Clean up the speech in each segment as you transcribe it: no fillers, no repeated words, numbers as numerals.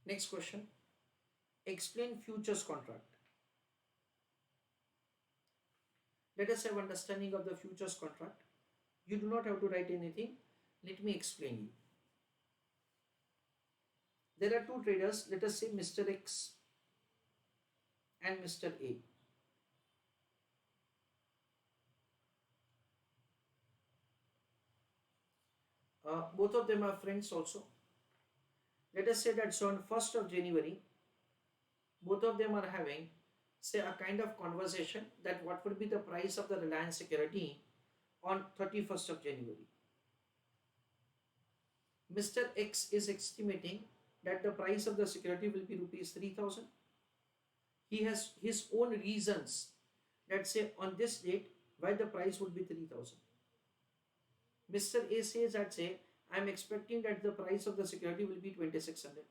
Next question. Explain futures contract. Let us have understanding of the futures contract. You do not have to write anything. Let me explain you. There are two traders. Let us say Mr. X and Mr. A. Both of them are friends also. Let us say that so on 1st of January, both of them are having say a kind of conversation that what would be the price of the Reliance security on 31st of January. Mr. X is estimating that the price of the security will be rupees 3000. He has his own reasons that say on this date why the price would be 3000. Mr. A says that say I am expecting that the price of the security will be 2600.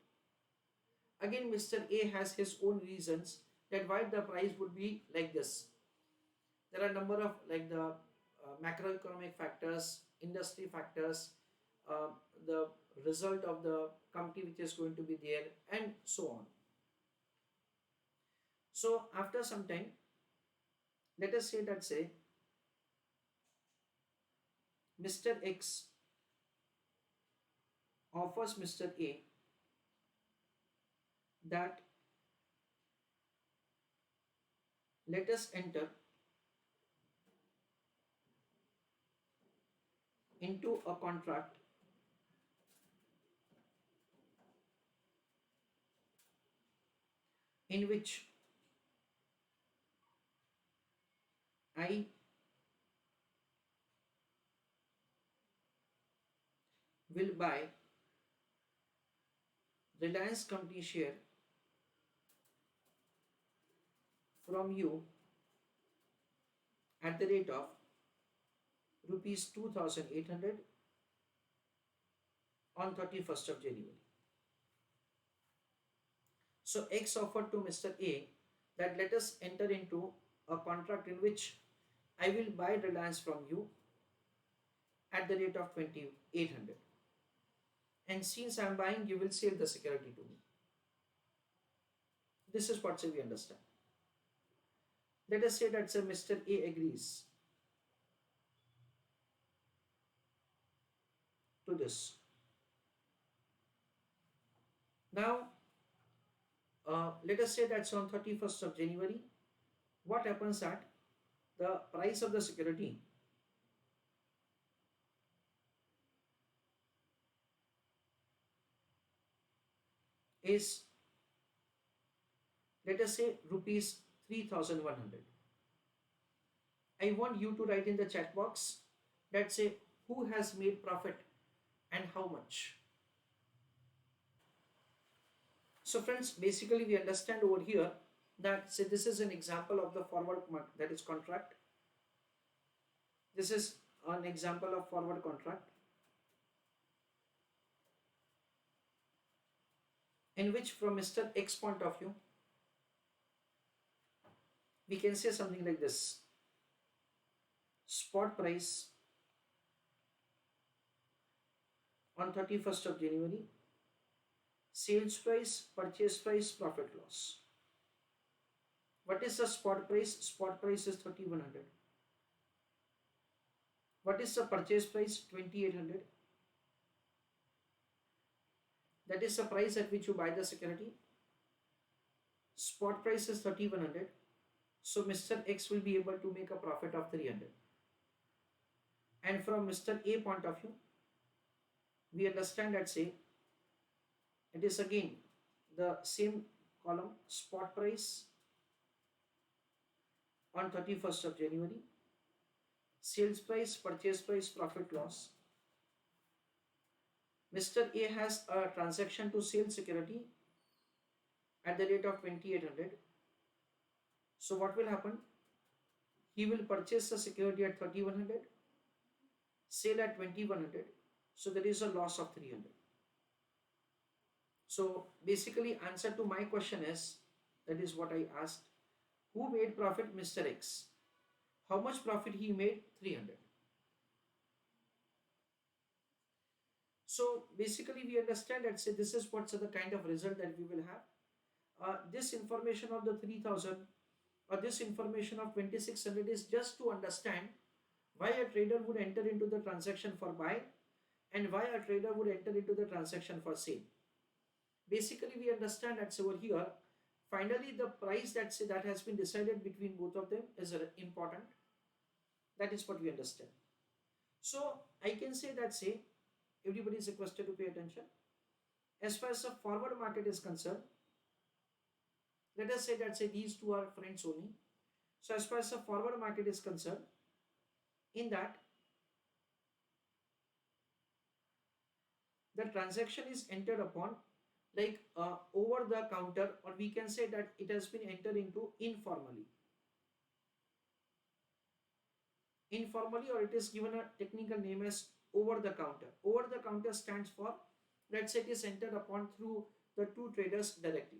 Again Mr. A has his own reasons that why the price would be like this. There are a number of like the macroeconomic factors, industry factors, the result of the company which is going to be there, and so on. So after some time, let us say that say Mr. X offers Mr. A that let us enter into a contract in which I will buy Reliance company share from you at the rate of rupees 2800 on 31st of January. So X offered to Mr. A that let us enter into a contract in which I will buy Reliance from you at the rate of 2800, and since I am buying you will sell the security to me. This is what we understand. Let us say that Mr. A agrees to this. Now let us say that on 31st of January, what happens that the price of the security is, let us say, rupees 3100. I want you to write in the chat box that say who has made profit and how much. So friends, basically we understand over here that say this is an example of the forward market, that is contract. This is an example of forward contract in which from Mr. X point of view we can say something like this: spot price on 31st of January, sales price, purchase price, profit loss. What is the spot price? Spot price is 3100. What is the purchase price? 2800. That is the price at which you buy the security. Spot price is 3100. So Mr. X will be able to make a profit of 300. And from Mr. A point of view, we understand that say it is again the same column, spot price on 31st of January, sales price, purchase price, profit loss. Mr. A has a transaction to sell security at the rate of 2800. So what will happen? He will purchase the security at 3100, sell at 2100. So there is a loss of 300. So basically answer to my question is, that is what I asked, who made profit? Mr. X. How much profit he made? 300. So basically we understand that say this is what's the kind of result that we will have. This information of the 3000 or this information of 2600 is just to understand why a trader would enter into the transaction for buy and why a trader would enter into the transaction for sale. Basically we understand that over here finally the price that has been decided between both of them is important. That is what we understand. So I can say that say everybody is requested to pay attention. As far as the forward market is concerned, let us say that say these two are friends only. So as far as the forward market is concerned, in that the transaction is entered upon like over the counter, or we can say that it has been entered into informally, or it is given a technical name as over the counter. Over the counter stands for, let's say it is entered upon through the two traders directly.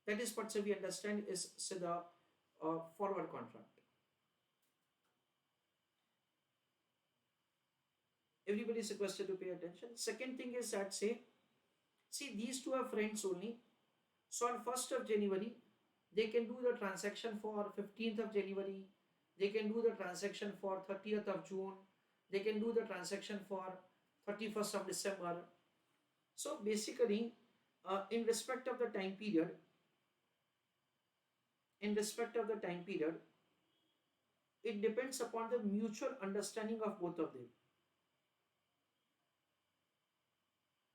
That is what we understand is say the forward contract. Everybody is requested to pay attention. Second thing is that say, see these two are friends only. So on 1st of January, they can do the transaction for 15th of January. They can do the transaction for 30th of June. They can do the transaction for 31st of December. So basically, in respect of the time period, it depends upon the mutual understanding of both of them.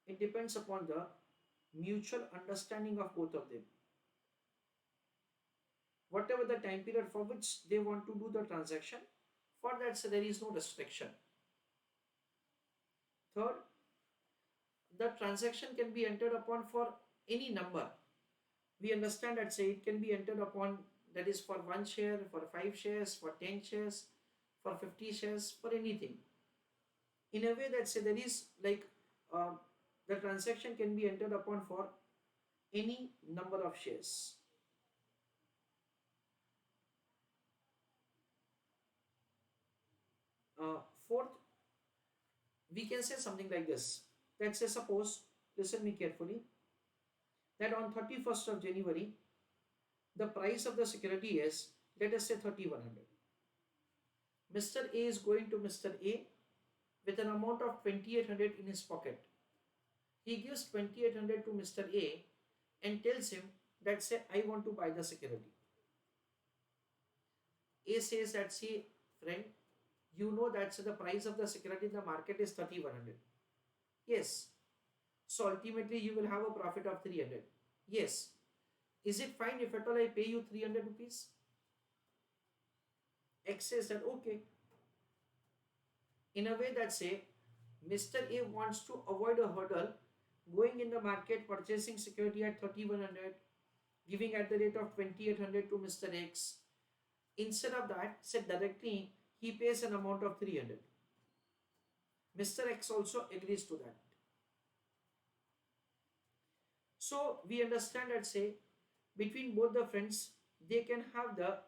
It depends upon the mutual understanding of both of them. Whatever the time period for which they want to do the transaction, for that so there is no restriction. Third, the transaction can be entered upon for any number. We understand that say it can be entered upon, that is for 1 share, for 5 shares, for 10 shares, for 50 shares, for anything. In a way that say there is like the transaction can be entered upon for any number of shares. Fourth, we can say something like this. Let's say suppose, listen me carefully, that on 31st of January, the price of the security is, let us say 3100. Mr. A is going to Mr. A with an amount of 2800 in his pocket. He gives 2800 to Mr. A and tells him that say I want to buy the security. A says that see friend, you know that the price of the security in the market is 3100. Yes. So ultimately you will have a profit of 300. Yes. Is it fine if at all I pay you 300 rupees? X says that okay. In a way that say Mr. A wants to avoid a hurdle going in the market purchasing security at 3100, giving at the rate of 2800 to Mr. X. Instead of that, say directly he pays an amount of 300. Mr. X also agrees to that. So we understand that say between both the friends they can have the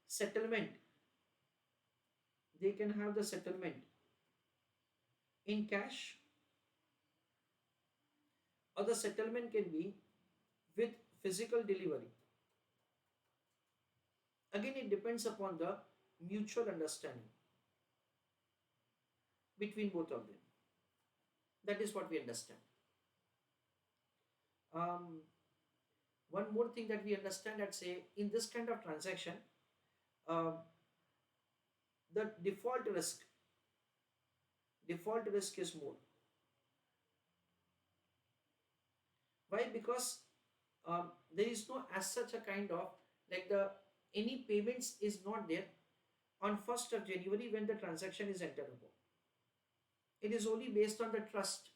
settlement. They can have the settlement in cash, or the settlement can be with physical delivery. Again, it depends upon the mutual understanding between both of them. That is what we understand. Um, One more thing that we understand that say in this kind of transaction, uh, the default risk is more. Why? Because there is no as such a kind of like the any payments is not there on 1st of January when the transaction is entered upon. It is only based on the trust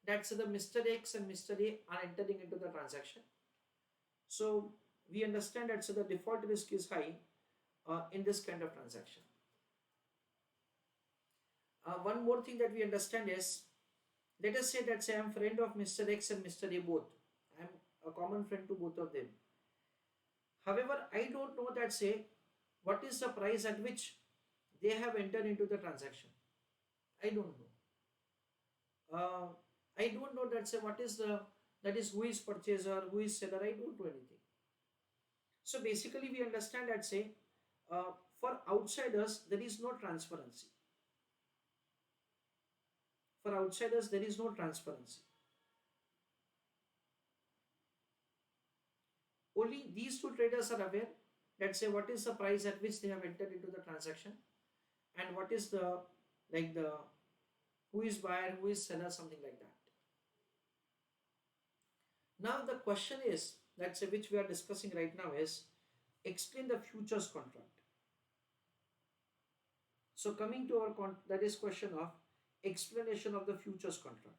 that the Mr. X and Mr. A are entering into the transaction. So we understand that the default risk is high in this kind of transaction. One more thing that we understand is, let us say that say I am friend of Mr. X and Mr. A both. I am a common friend to both of them. However, I don't know that say what is the price at which they have entered into the transaction. I don't know. I don't know that say what is the, that is who is purchaser, who is seller, I don't know anything. So basically we understand that say for outsiders there is no transparency. For outsiders there is no transparency. Only these two traders are aware that say what is the price at which they have entered into the transaction, and what is the, like the, who is buyer, who is seller, something like that. Now the question is that say which we are discussing right now is explain the futures contract. So coming to our that is question of explanation of the futures contract.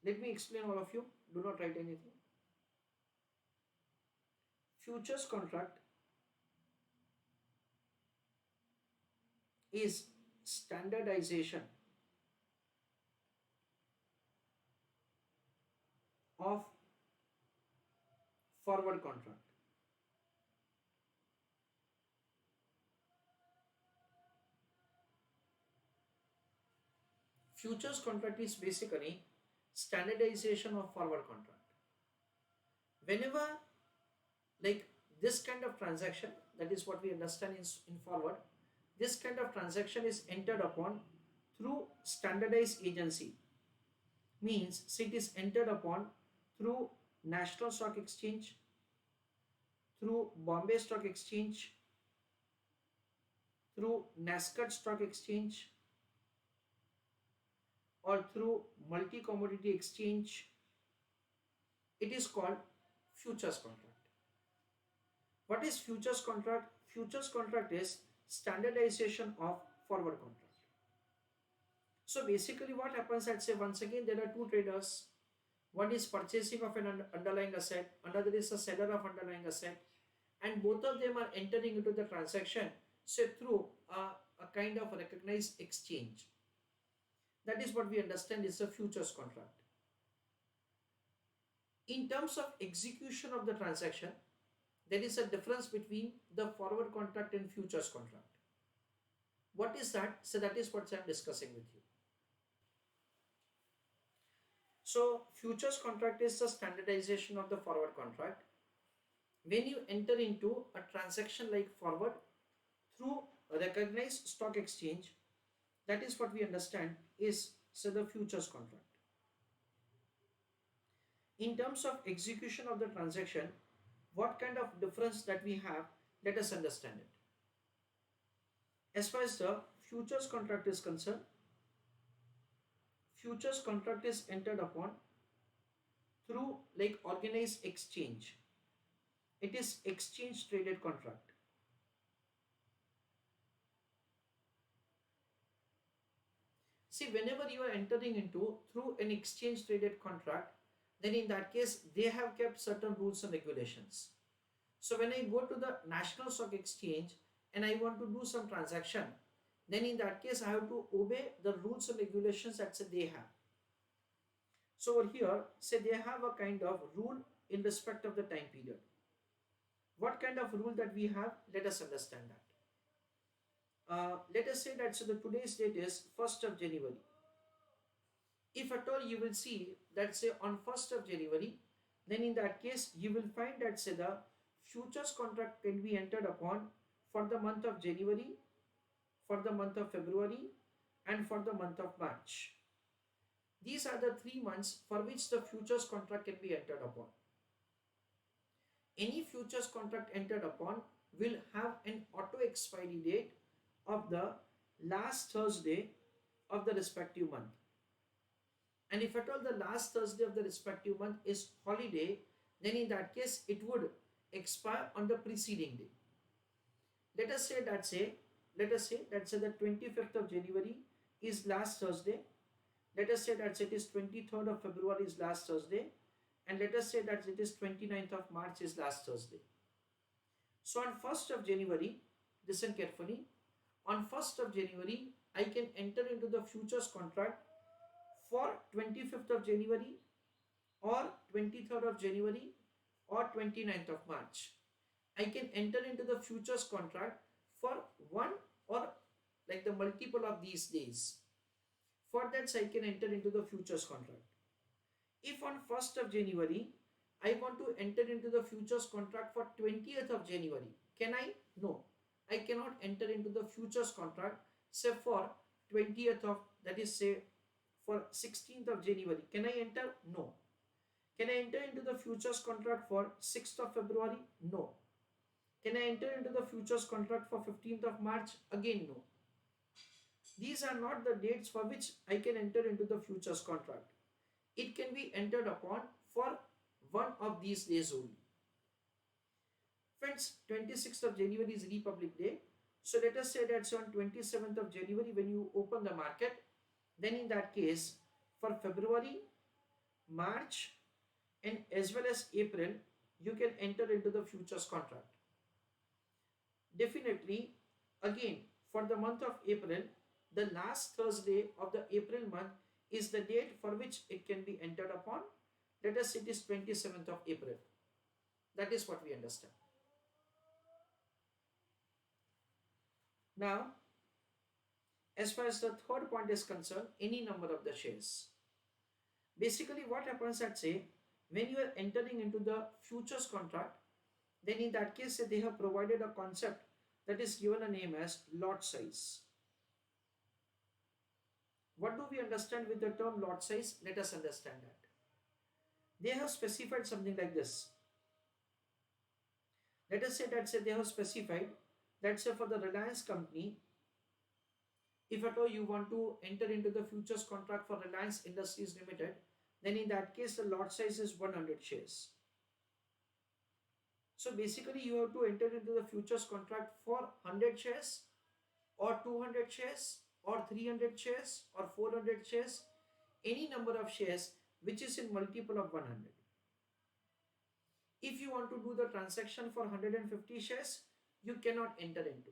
Let me explain all of you. Do not write anything. Futures contract is standardization of forward contract. Futures contract is basically standardization of forward contract. Whenever, like this kind of transaction, that is what we understand in forward, this kind of transaction is entered upon through standardized agency, means it is entered upon through National Stock Exchange, through Bombay Stock Exchange, through NASDAQ Stock Exchange, or through multi commodity exchange. It is called futures contract. What is futures contract? Futures contract is standardization of forward contract. So basically what happens, let's say once again there are two traders. One is purchasing of an underlying asset, another is a seller of underlying asset, and both of them are entering into the transaction say through a kind of recognized exchange. That is what we understand is a futures contract. In terms of execution of the transaction, there is a difference between the forward contract and futures contract. What is that? So that is what I am discussing with you. So futures contract is the standardization of the forward contract. When you enter into a transaction like forward through a recognized stock exchange, that is what we understand is say the futures contract. In terms of execution of the transaction, what kind of difference that we have, let us understand it. As far as the futures contract is concerned, futures contract is entered upon through like organized exchange. It is exchange traded contract. See, whenever you are entering into through an exchange traded contract, then in that case they have kept certain rules and regulations. So when I go to the National Stock Exchange and I want to do some transaction, then in that case I have to obey the rules and regulations that say they have. So over here, say they have a kind of rule in respect of the time period. What kind of rule that we have? Let us understand that. Let us say that so the today's date is 1st of January. If at all you will see that say on 1st of January, then in that case you will find that say the futures contract can be entered upon for the month of January, for the month of February, and for the month of March. These are the 3 months for which the futures contract can be entered upon. Any futures contract entered upon will have an auto expiry date of the last Thursday of the respective month. And if at all the last Thursday of the respective month is holiday, then in that case it would expire on the preceding day. Let us say that the 25th of January is last Thursday. Let us say that it is 23rd of February is last Thursday, and let us say that it is 29th of March is last Thursday. So on 1st of January, listen carefully, on 1st of January I can enter into the futures contract for 25th of January or 23rd of January or 29th of March. I can enter into the futures contract for one or like the multiple of these days. For that, I can enter into the futures contract. If on 1st of January, I want to enter into the futures contract for 20th of January, can I? No, I cannot enter into the futures contract say for 20th of, that is say for 16th of January. Can I enter? No. Can I enter into the futures contract for 6th of February? No. Can I enter into the futures contract for 15th of March? Again, no. These are not the dates for which I can enter into the futures contract. It can be entered upon for one of these days only. Friends, 26th of January is Republic Day. So let us say that's on 27th of January when you open the market. Then in that case, for February, March and as well as April, you can enter into the futures contract. Definitely, again, for the month of April, the last Thursday of the April month is the date for which it can be entered upon. Let us say it is 27th of April. That is what we understand. Now, as far as the third point is concerned, any number of the shares. Basically, what happens at say, when you are entering into the futures contract, then in that case, they have provided a concept that is given a name as lot size. What do we understand with the term lot size? Let us understand that. They have specified something like this. Let us say that they have specified that say for the Reliance company, if at all you want to enter into the futures contract for Reliance Industries Limited, then in that case the lot size is 100 shares. So basically you have to enter into the futures contract for 100 shares or 200 shares or 300 shares or 400 shares, any number of shares which is in multiple of 100. If you want to do the transaction for 150 shares, you cannot enter into.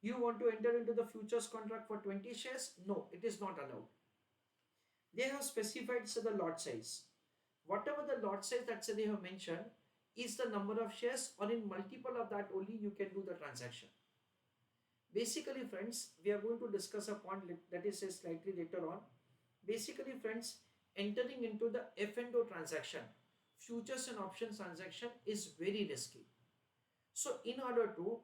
You want to enter into the futures contract for 20 shares? No, it is not allowed. They have specified the lot size. Whatever the lot size that they have mentioned is the number of shares, or in multiple of that only you can do the transaction. Basically friends, we are going to discuss a point that is slightly later on. Basically friends, entering into the F&O transaction, futures and options transaction, is very risky. So in order to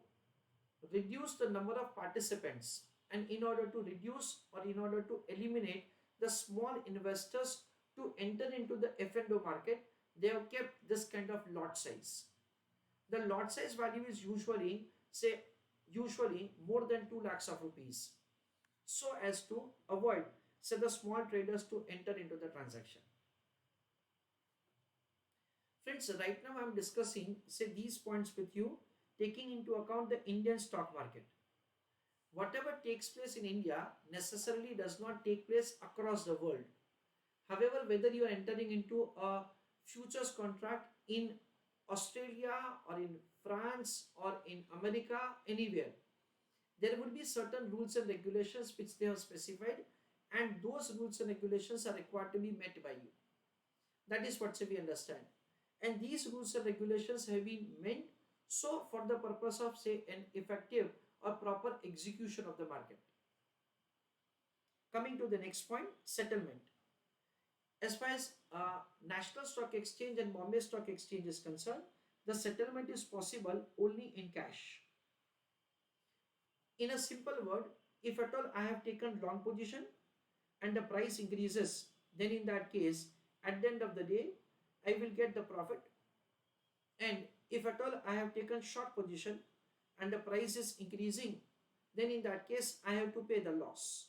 reduce the number of participants and in order to reduce or in order to eliminate the small investors to enter into the F&O market, they have kept this kind of lot size. The lot size value is usually more than 2 lakhs of rupees, so as to avoid the small traders to enter into the transaction. Friends, right now I am discussing these points with you, taking into account the Indian stock market. Whatever takes place in India necessarily does not take place across the world. However, whether you are entering into a futures contract in Australia or in France or in America, anywhere, there would be certain rules and regulations which they have specified, and those rules and regulations are required to be met by you. That is what we understand. And these rules and regulations have been meant so for the purpose of an effective or proper execution of the market. Coming to the next point, settlement. As far as National Stock Exchange and Bombay Stock Exchange is concerned, the settlement is possible only in cash. In a simple word, if at all I have taken long position and the price increases, then in that case, at the end of the day, I will get the profit. And if at all I have taken short position and the price is increasing, then in that case, I have to pay the loss.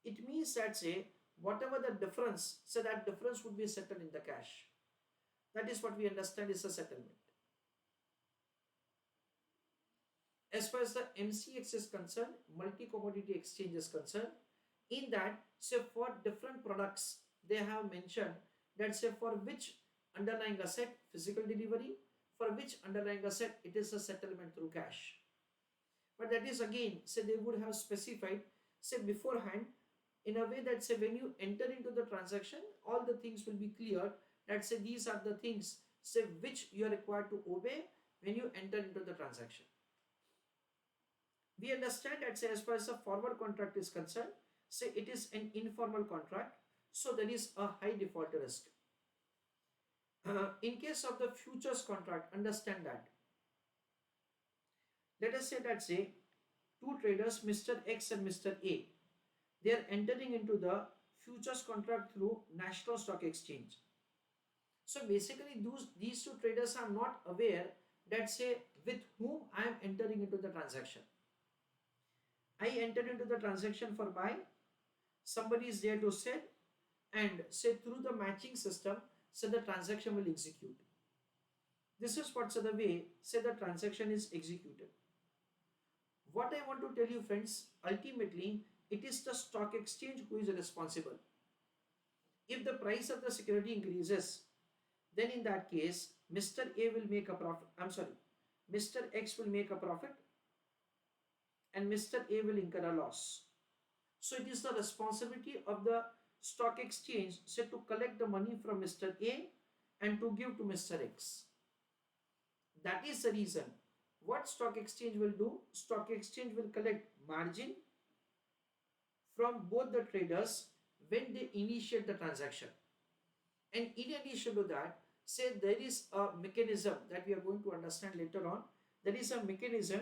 It means that whatever the difference, that difference would be settled in the cash. That is what we understand is a settlement. As far as the MCX is concerned, multi-commodity exchange is concerned, in that for different products, they have mentioned that for which underlying asset, physical delivery, for which underlying asset, it is a settlement through cash. But that is again, they would have specified, beforehand, in a way that when you enter into the transaction, all the things will be clear, that these are the things which you are required to obey when you enter into the transaction. We understand that say as far as a forward contract is concerned, say it is an informal contract, so there is a high default risk. In case of the futures contract, understand that. Let us say that say two traders, Mr. X and Mr. A, they are entering into the futures contract through National Stock Exchange. So basically these two traders are not aware that say with whom I am entering into the transaction. I entered into the transaction for buy, somebody is there to sell, and say through the matching system, so the transaction will execute. This is what so the way say the transaction is executed. What I want to tell you friends, ultimately it is the stock exchange who is responsible. If the price of the security increases, then in that case Mr. A will make a profit, I'm sorry, Mr. X will make a profit and Mr. A will incur a loss. So it is the responsibility of the stock exchange say to collect the money from Mr. A and to give to Mr. X. That is the reason what stock exchange will do. Stock exchange will collect margin from both the traders when they initiate the transaction. And in addition to that, say there is a mechanism that we are going to understand later on. There is a mechanism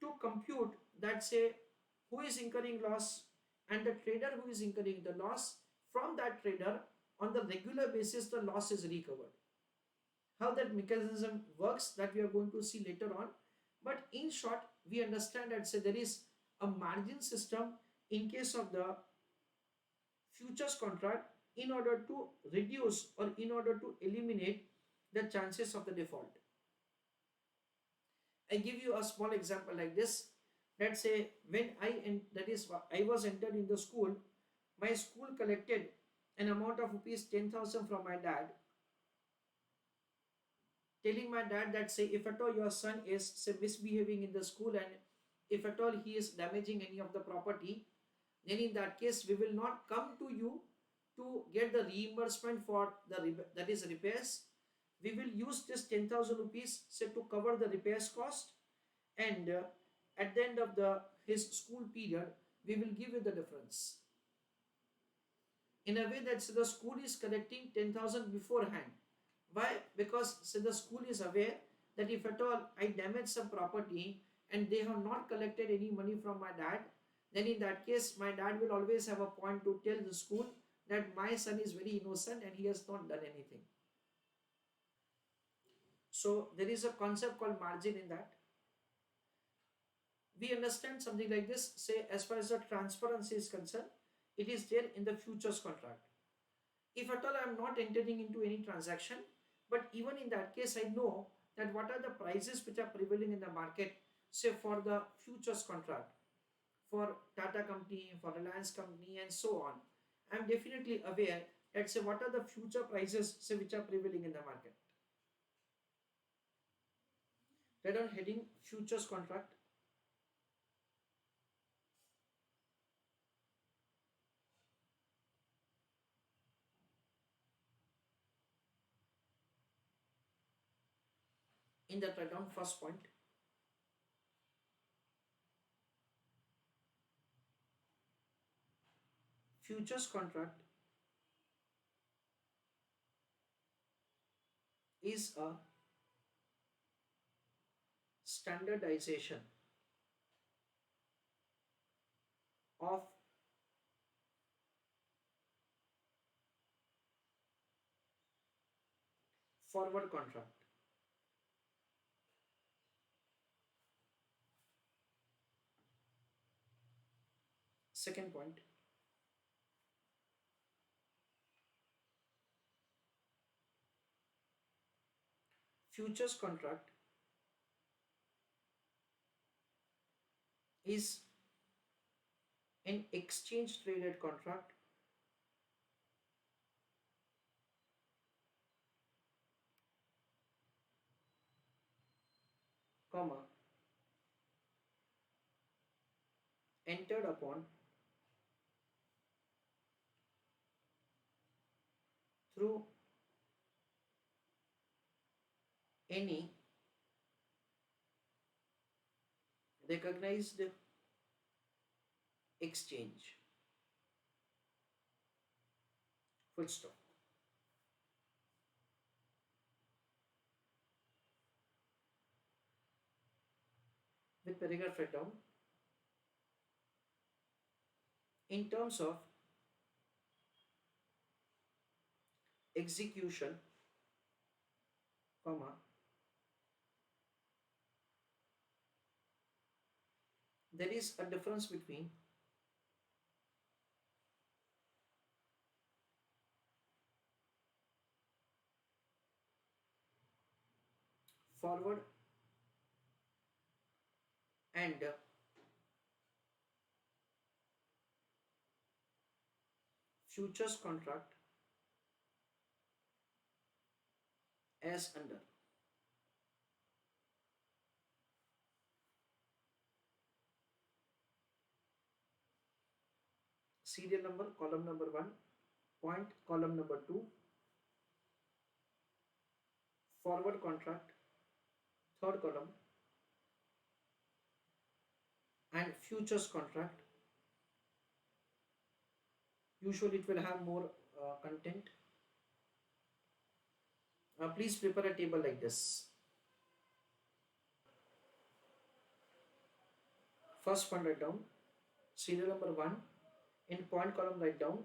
to compute that say who is incurring loss and the trader who is incurring the loss. From that trader on the regular basis the loss is recovered. How that mechanism works, that we are going to see later on, but in short we understand that say there is a margin system in case of the futures contract in order to reduce or in order to eliminate the chances of the default. I give you a small example like this. Let's say when I was entered in the school, my school collected an amount of rupees 10,000 from my dad, telling my dad that say if at all your son is say misbehaving in the school and if at all he is damaging any of the property, then in that case we will not come to you to get the reimbursement for the that is repairs. We will use this 10,000 rupees say to cover the repairs cost, and at the end of the his school period we will give you the difference. In a way that so the school is collecting 10,000 beforehand. Why? Because so the school is aware that if at all I damage some property and they have not collected any money from my dad, then in that case my dad will always have a point to tell the school that my son is very innocent and he has not done anything. So there is a concept called margin in that. We understand something like this. Say as far as the transparency is concerned, it is there in the futures contract. If at all I am not entering into any transaction, but even in that case I know that what are the prices which are prevailing in the market, say for the futures contract, for Tata company, for Reliance company and so on. I am definitely aware that say what are the future prices say which are prevailing in the market. Right on heading futures contract. In that write down first point, futures contract is a standardization of forward contract. Second point, futures contract is an exchange traded contract comma entered upon through any recognized exchange. Full stop. With paragraph write down, in terms of execution, comma, there is a difference between forward and futures contract as under. Serial number, column number 1, point, column number 2, forward contract, third column, and futures contract. Usually it will have more content. Please prepare a table like this. First one, write down serial number 1. In point column, write down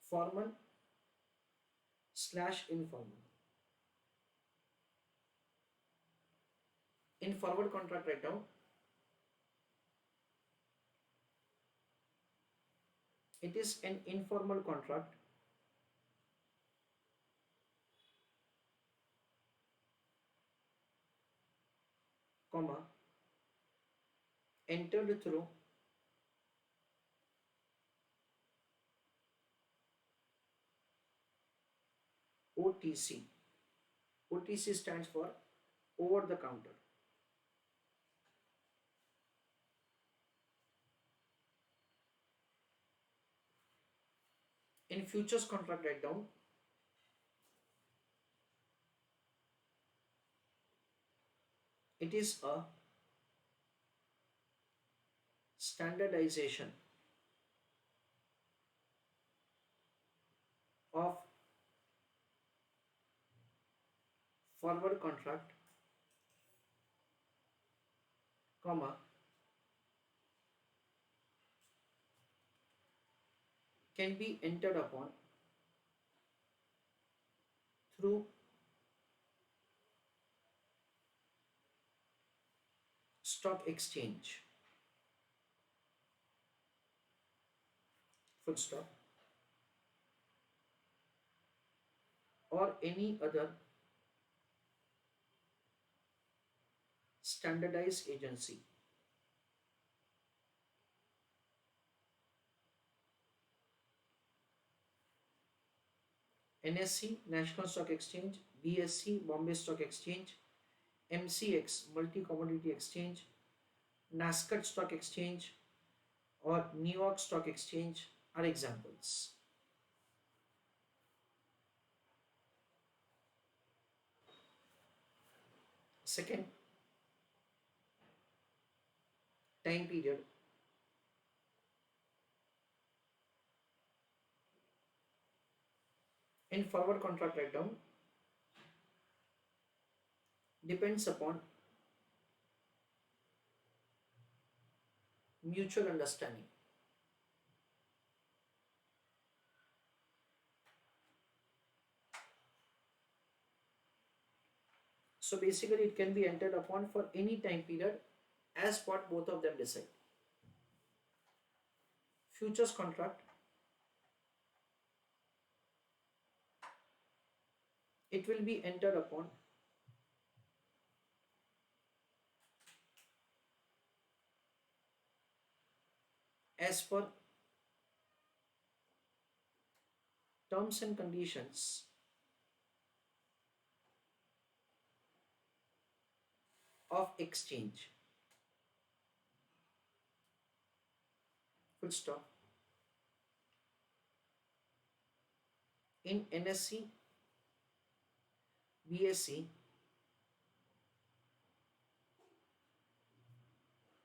formal / informal. In forward contract, write down it is an informal contract comma entered through OTC. OTC stands for over the counter. In futures contract, write down it is a standardization of forward contract comma can be entered upon through stock exchange. Full stop. Or any other standardized agency. NSE, National Stock Exchange, BSE, Bombay Stock Exchange, MCX, Multi Commodity Exchange, NASDAQ Stock Exchange, or New York Stock Exchange are examples. Second, time period. In forward contract, write down depends upon mutual understanding. So basically it can be entered upon for any time period as what both of them decide. Futures contract, it will be entered upon as per terms and conditions of exchange. Full stop. In NSE, BSE,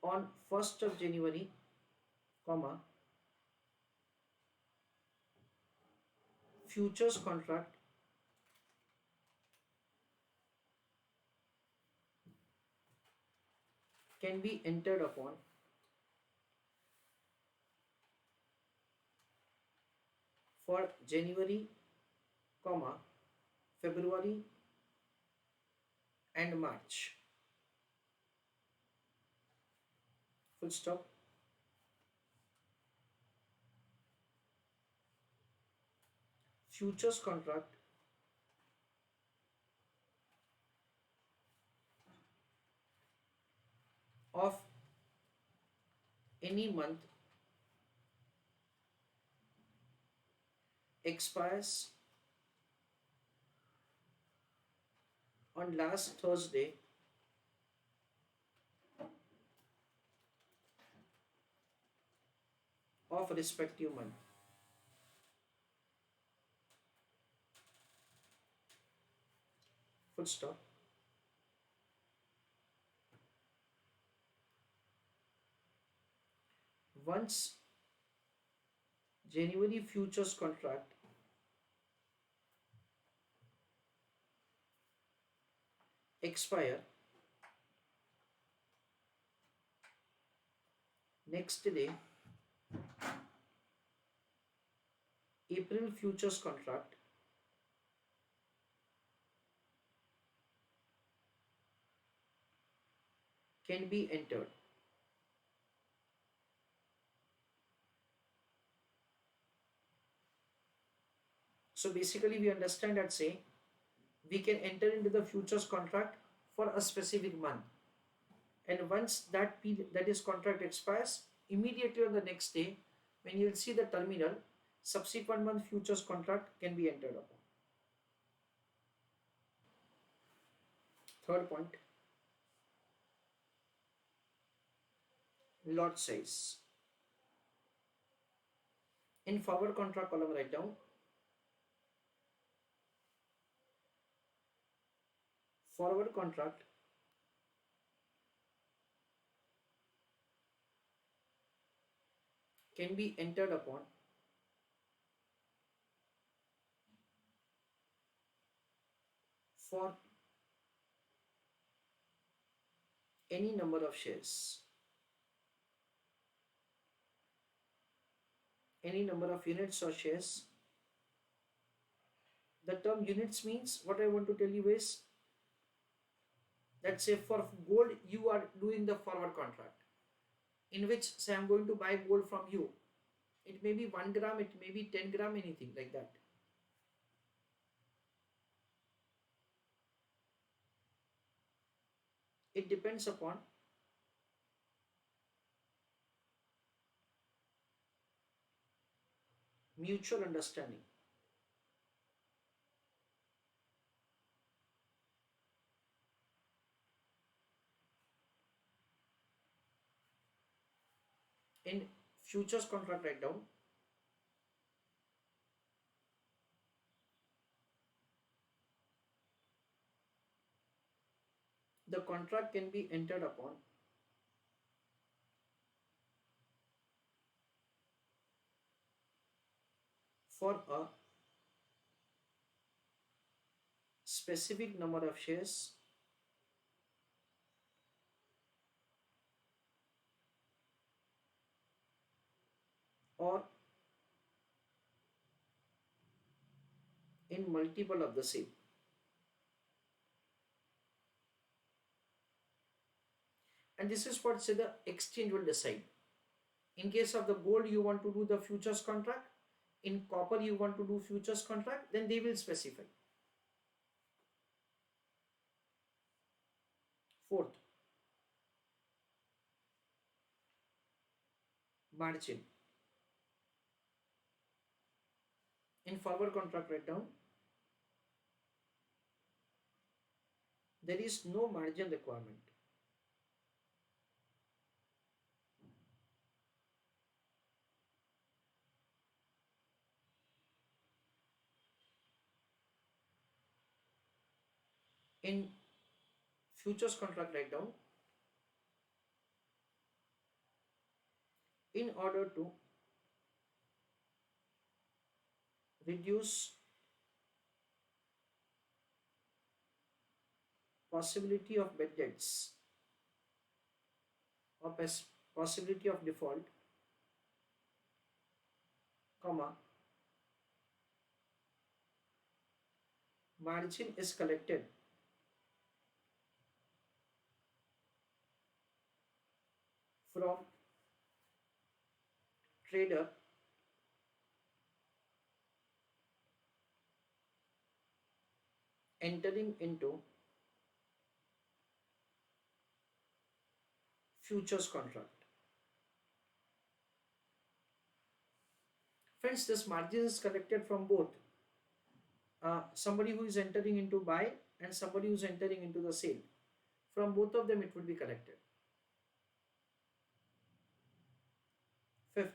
on 1st of January, comma, futures contract can be entered upon for January, comma, February and March. Full stop. Futures contract of any month expires on last Thursday of respective month. Full stop. Once January futures contract expire, next day April futures contract can be entered. So basically we understand that say we can enter into the futures contract for a specific month, and once that period, that is contract expires, immediately on the next day when you'll see the terminal, subsequent month futures contract can be entered upon. Third point, lot size. In forward contract column, write down forward contract can be entered upon for any number of shares, any number of units or shares. The term units means, what I want to tell you is that say for gold you are doing the forward contract in which say I'm going to buy gold from you. It may be 1 gram, it may be 10 gram, anything like that. It depends upon mutual understanding. In futures contract, write down the contract can be entered upon for a specific number of shares or in multiple of the same. And this is what say the exchange will decide. In case of the gold you want to do the futures contract, in copper you want to do futures contract, then they will specify. Fourth, margin. In forward contract, write down there is no margin requirement. In futures contract, write down in order to reduce possibility of bad debts or possibility of default, comma, margin is collected from trader entering into futures contract. Friends, this margin is collected from both somebody who is entering into buy and somebody who is entering into the sale. From both of them, it would be collected. Fifth,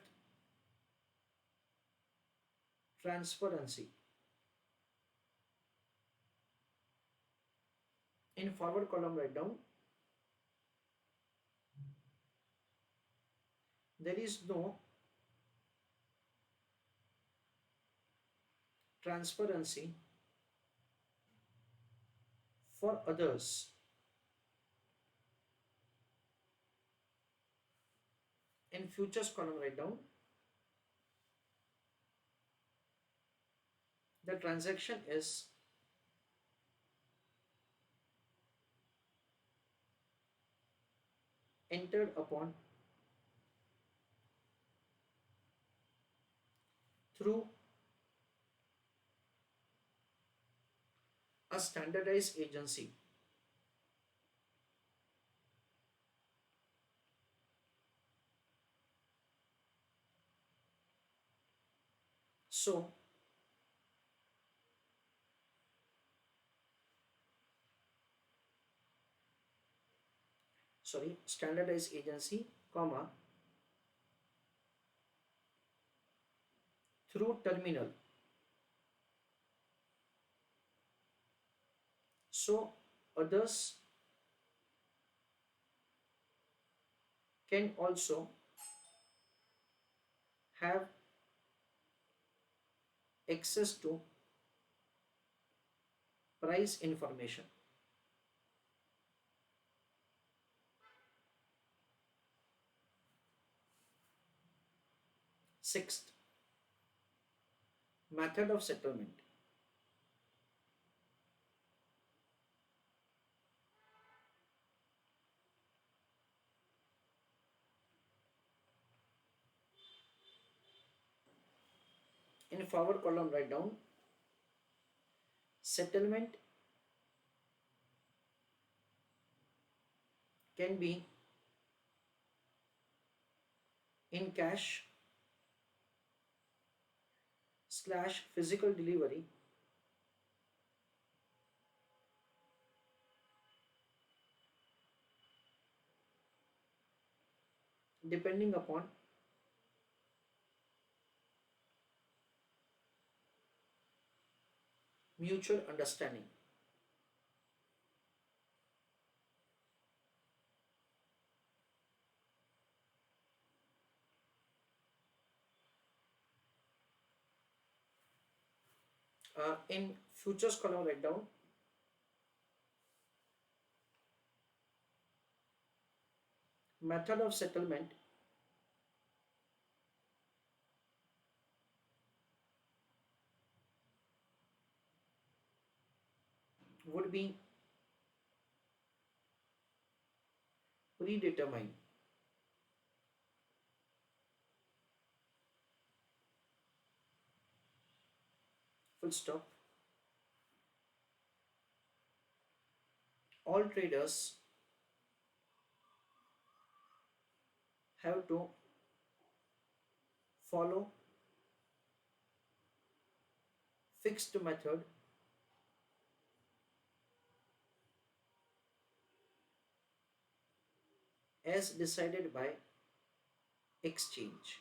transparency. In forward column, write down there is no transparency for others. In futures column, write down the transaction is entered upon through a standardized agency. So, sorry, standardized agency, comma, through terminal. So, others can also have access to price information. Sixth, method of settlement. In forward column, write down settlement can be in cash slash physical delivery depending upon mutual understanding. In futures column, write down method of settlement would be predetermined. Full stop. All traders have to follow fixed method as decided by exchange.